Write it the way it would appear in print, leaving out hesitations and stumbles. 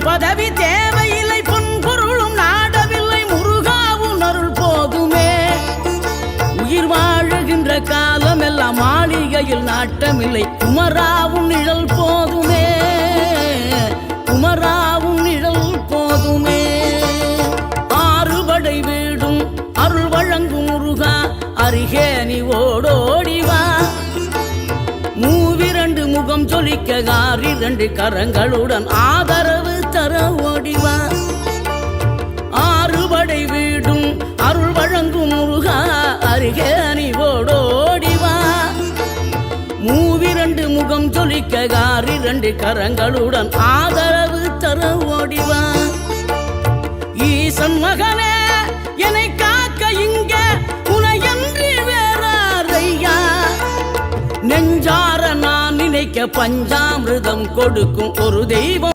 பதவி தேவையில்லை, பொன் பொருளும் நாடவில்லை, முருகாவும் அருள் போதுமே. உயிர் வாழுகின்ற காலம் எல்லாம் மாளிகையில் நாட்டமில்லை, குமராவும் நிழல் போதுமே, குமராவும் நிழல் போதுமே. ஆறுபடை வீடும் அருள் வழங்கும் முருகா, அருகே நீ ஓடோடிவா. மூவிரண்டு முகம் ஜொலிக்க ஆறிரண்டு கரங்களுடன் ஆதரவு தர ஓடிவா. ஆறுபடை வீடும் அருள் வழங்கும் முருகா, அருகே நீ ஓடோடிவா. மூவிரண்டு முகம் ஜொலிக்க ஆறிரண்டு கரங்களுடன் ஆதரவு தர ஓடிவா. ஈசன் மகனே என்னை காக்க இங்க உனையன்றி வேறாரையா. நெஞ்சார நான் நினைக்க பஞ்சாமிர்தம் கொடுக்கும் ஒரு தெய்வம்